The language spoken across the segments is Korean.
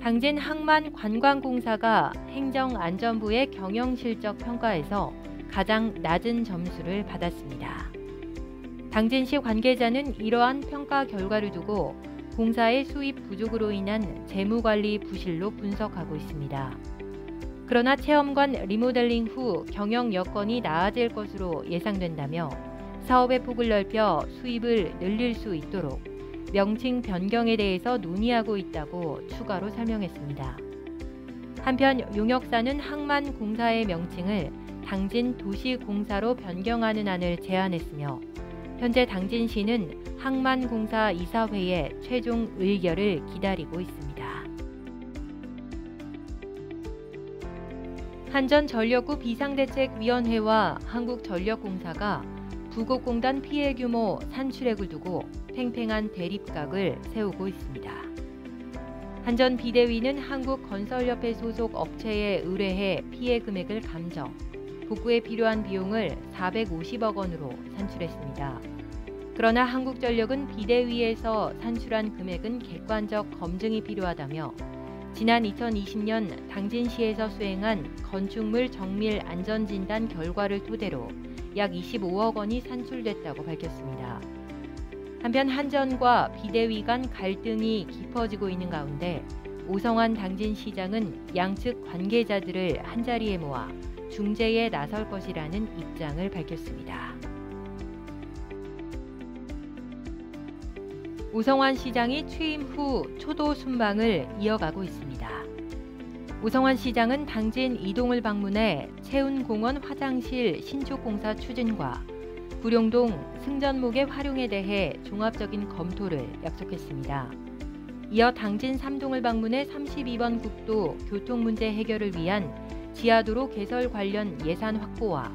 당진 항만관광공사가 행정안전부의 경영실적 평가에서 가장 낮은 점수를 받았습니다. 당진시 관계자는 이러한 평가 결과를 두고 공사의 수입 부족으로 인한 재무관리 부실로 분석하고 있습니다. 그러나 체험관 리모델링 후 경영 여건이 나아질 것으로 예상된다며 사업의 폭을 넓혀 수입을 늘릴 수 있도록 명칭 변경에 대해서 논의하고 있다고 추가로 설명했습니다. 한편 용역사는 항만공사의 명칭을 당진도시공사로 변경하는 안을 제안했으며 현재 당진시는 항만공사 이사회의 최종 의결을 기다리고 있습니다. 한전전력구 비상대책위원회와 한국전력공사가 부곡공단 피해 규모 산출액을 두고 팽팽한 대립각을 세우고 있습니다. 한전 비대위는 한국건설협회 소속 업체에 의뢰해 피해 금액을 감정, 복구에 필요한 비용을 450억 원으로 산출했습니다. 그러나 한국전력은 비대위에서 산출한 금액은 객관적 검증이 필요하다며 지난 2020년 당진시에서 수행한 건축물 정밀 안전진단 결과를 토대로 약 25억 원이 산출됐다고 밝혔습니다. 한편 한전과 비대위 간 갈등이 깊어지고 있는 가운데 오성환 당진시장은 양측 관계자들을 한자리에 모아 중재에 나설 것이라는 입장을 밝혔습니다. 오성환 시장이 취임 후 초도 순방을 이어가고 있습니다. 오성환 시장은 당진 이동을 방문해 채운공원 화장실 신축 공사 추진과 구룡동 승전목의 활용에 대해 종합적인 검토를 약속했습니다. 이어 당진 3동을 방문해 32번 국도 교통 문제 해결을 위한 지하도로 개설 관련 예산 확보와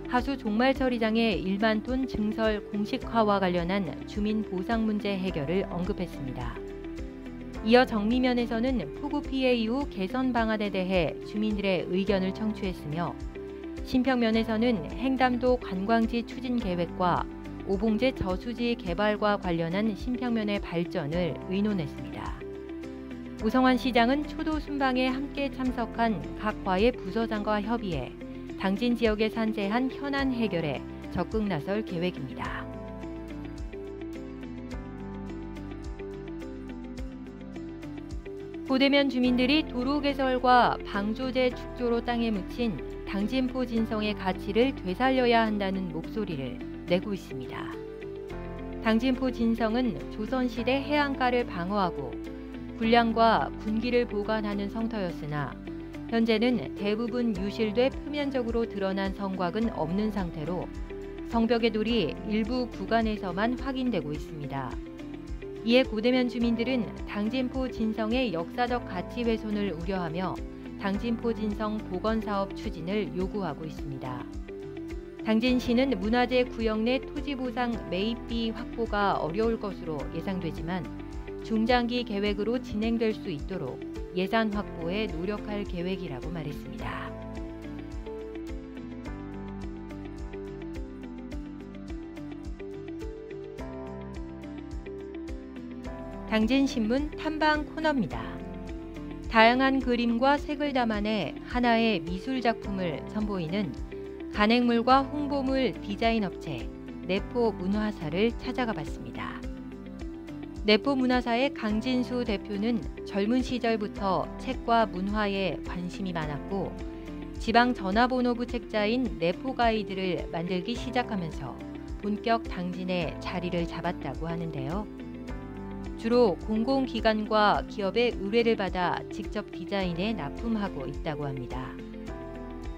하수 종말 처리장의 1만 톤 증설 공식화와 관련한 주민 보상 문제 해결을 언급했습니다. 이어 정미면에서는 폭우 피해 이후 개선 방안에 대해 주민들의 의견을 청취했으며 신평면에서는 행담도 관광지 추진 계획과 오봉제 저수지 개발과 관련한 신평면의 발전을 의논했습니다. 오성환 시장은 초도 순방에 함께 참석한 각 과의 부서장과 협의해 당진 지역에 산재한 현안 해결에 적극 나설 계획입니다. 고대면 주민들이 도로 개설과 방조제 축조로 땅에 묻힌 당진포 진성의 가치를 되살려야 한다는 목소리를 내고 있습니다. 당진포 진성은 조선시대 해안가를 방어하고 군량과 군기를 보관하는 성터였으나 현재는 대부분 유실돼 표면적으로 드러난 성곽은 없는 상태로 성벽의 돌이 일부 구간에서만 확인되고 있습니다. 이에 고대면 주민들은 당진포 진성의 역사적 가치 훼손을 우려하며 당진포 진성 복원사업 추진을 요구하고 있습니다. 당진시는 문화재 구역 내 토지보상 매입비 확보가 어려울 것으로 예상되지만 중장기 계획으로 진행될 수 있도록 예산 확보에 노력할 계획이라고 말했습니다. 당진신문 탐방 코너입니다. 다양한 그림과 색을 담아내 하나의 미술 작품을 선보이는 간행물과 홍보물 디자인 업체 내포 문화사를 찾아가 봤습니다. 내포 문화사의 강진수 대표는 젊은 시절부터 책과 문화에 관심이 많았고 지방 전화번호부 책자인 내포 가이드를 만들기 시작하면서 본격 당진에 자리를 잡았다고 하는데요. 주로 공공기관과 기업의 의뢰를 받아 직접 디자인에 납품하고 있다고 합니다.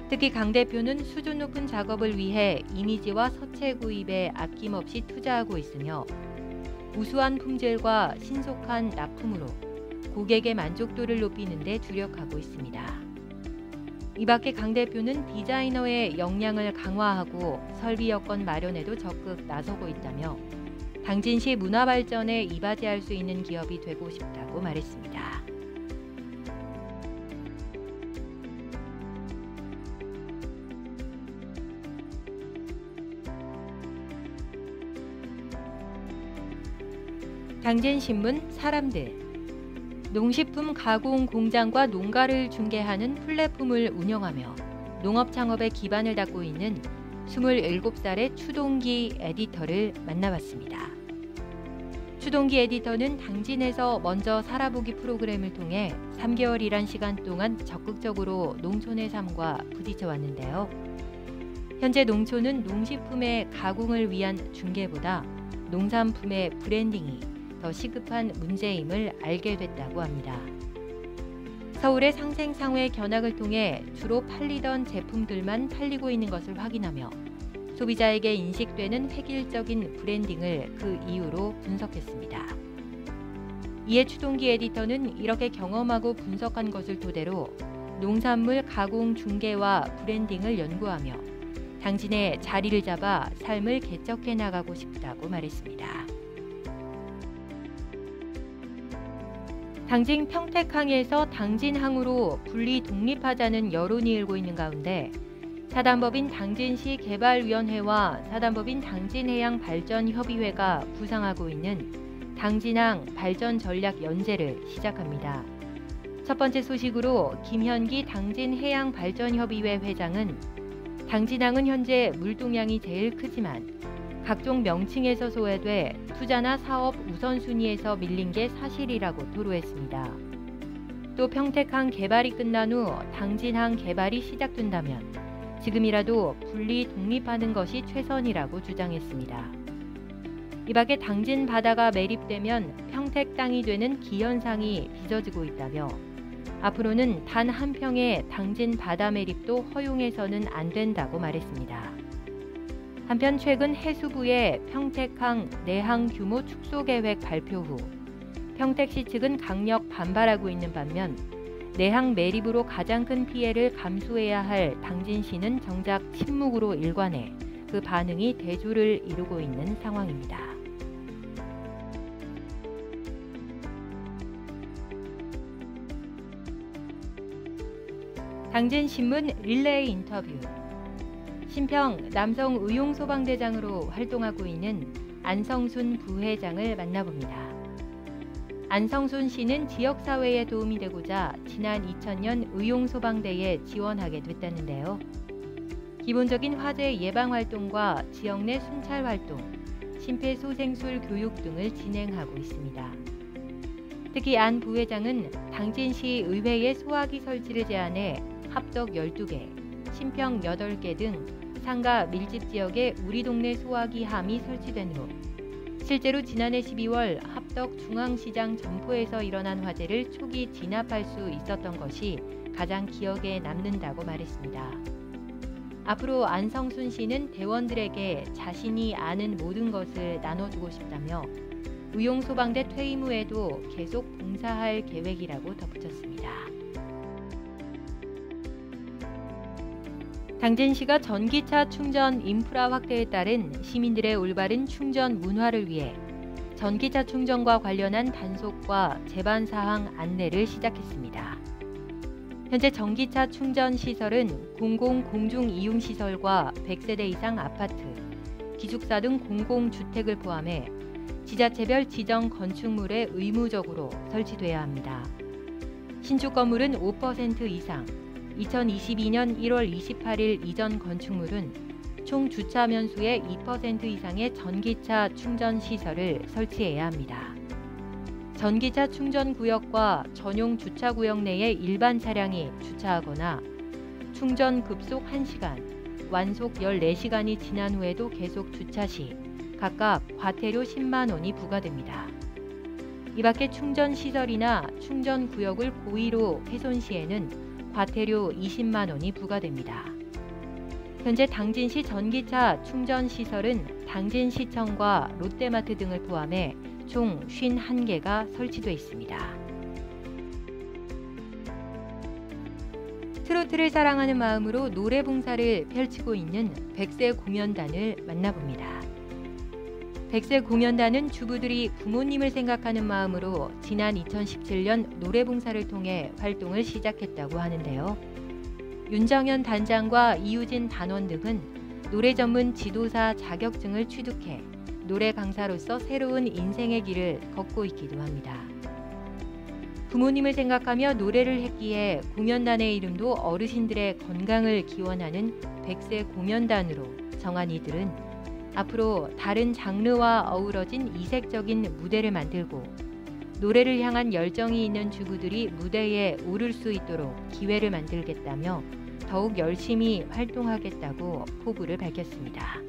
특히 강 대표는 수준 높은 작업을 위해 이미지와 서체 구입에 아낌없이 투자하고 있으며 우수한 품질과 신속한 납품으로 고객의 만족도를 높이는 데 주력하고 있습니다. 이 밖에 강 대표는 디자이너의 역량을 강화하고 설비 여건 마련에도 적극 나서고 있다며 당진시 문화 발전에 이바지할 수 있는 기업이 되고 싶다고 말했습니다. 당진신문 사람들. 농식품 가공 공장과 농가를 중개하는 플랫폼을 운영하며 농업 창업의 기반을 닦고 있는 27살의 추동기 에디터를 만나봤습니다. 추동기 에디터는 당진에서 먼저 살아보기 프로그램을 통해 3개월이란 시간 동안 적극적으로 농촌의 삶과 부딪혀 왔는데요. 현재 농촌은 농식품의 가공을 위한 중개보다 농산품의 브랜딩이 더 시급한 문제임을 알게 됐다고 합니다. 서울의 상생상회 견학을 통해 주로 팔리던 제품들만 팔리고 있는 것을 확인하며 소비자에게 인식되는 획일적인 브랜딩을 그 이유로 분석했습니다. 이에 추동기 에디터는 이렇게 경험하고 분석한 것을 토대로 농산물 가공 중개와 브랜딩을 연구하며 당진에 자리를 잡아 삶을 개척해 나가고 싶다고 말했습니다. 당진 평택항에서 당진항으로 분리 독립하자는 여론이 일고 있는 가운데 사단법인 당진시 개발위원회와 사단법인 당진해양발전협의회가 구상하고 있는 당진항 발전전략연제를 시작합니다. 첫 번째 소식으로 김현기 당진해양발전협의회 회장은 당진항은 현재 물동량이 제일 크지만 각종 명칭에서 소외돼 투자나 사업 우선순위에서 밀린 게 사실이라고 토로했습니다. 또 평택항 개발이 끝난 후 당진항 개발이 시작된다면 지금이라도 분리 독립하는 것이 최선이라고 주장했습니다. 이 밖에 당진 바다가 매립되면 평택 땅이 되는 기현상이 빚어지고 있다며 앞으로는 단 한 평의 당진 바다 매립도 허용해서는 안 된다고 말했습니다. 한편 최근 해수부의 평택항 내항 규모 축소 계획 발표 후 평택시 측은 강력 반발하고 있는 반면 내항 매립으로 가장 큰 피해를 감수해야 할 당진시는 정작 침묵으로 일관해 그 반응이 대조를 이루고 있는 상황입니다. 당진신문 릴레이 인터뷰. 신평 남성의용소방대장으로 활동하고 있는 안성순 부회장을 만나봅니다. 안성순 씨는 지역사회에 도움이 되고자 지난 2000년 의용소방대에 지원하게 됐다는데요. 기본적인 화재 예방활동과 지역 내 순찰활동, 심폐소생술 교육 등을 진행하고 있습니다. 특히 안 부회장은 당진시 의회의 소화기 설치를 제안해 합덕 12개, 신평 8개 등 상가 밀집 지역에 우리 동네 소화기 함이 설치된 후 실제로 지난해 12월 합덕 중앙시장 점포에서 일어난 화재를 초기 진압할 수 있었던 것이 가장 기억에 남는다고 말했습니다. 앞으로 안성순 씨는 대원들에게 자신이 아는 모든 것을 나눠주고 싶다며 의용소방대 퇴임 후에도 계속 봉사할 계획이라고 덧붙였습니다. 당진시가 전기차 충전 인프라 확대에 따른 시민들의 올바른 충전 문화를 위해 전기차 충전과 관련한 단속과 제반 사항 안내를 시작했습니다. 현재 전기차 충전 시설은 공공 공중 이용 시설과 100세대 이상 아파트, 기숙사 등 공공주택을 포함해 지자체별 지정 건축물에 의무적으로 설치돼야 합니다. 신축 건물은 5% 이상, 2022년 1월 28일 이전 건축물은 총 주차 면수의 2% 이상의 전기차 충전 시설을 설치해야 합니다. 전기차 충전 구역과 전용 주차 구역 내에 일반 차량이 주차하거나 충전 급속 1시간, 완속 14시간이 지난 후에도 계속 주차 시 각각 과태료 10만 원이 부과됩니다. 이 밖에 충전 시설이나 충전 구역을 고의로 훼손 시에는 과태료 20만 원이 부과됩니다. 현재 당진시 전기차 충전 시설은 당진시청과 롯데마트 등을 포함해 총 51개가 설치돼 있습니다. 트로트를 사랑하는 마음으로 노래 봉사를 펼치고 있는 백세 공연단을 만나봅니다. 백세 공연단은 주부들이 부모님을 생각하는 마음으로 지난 2017년 노래 봉사를 통해 활동을 시작했다고 하는데요. 윤정현 단장과 이유진 단원 등은 노래 전문 지도사 자격증을 취득해 노래 강사로서 새로운 인생의 길을 걷고 있기도 합니다. 부모님을 생각하며 노래를 했기에 공연단의 이름도 어르신들의 건강을 기원하는 100세 공연단으로 정한 이들은 앞으로 다른 장르와 어우러진 이색적인 무대를 만들고 노래를 향한 열정이 있는 주부들이 무대에 오를 수 있도록 기회를 만들겠다며 더욱 열심히 활동하겠다고 포부를 밝혔습니다.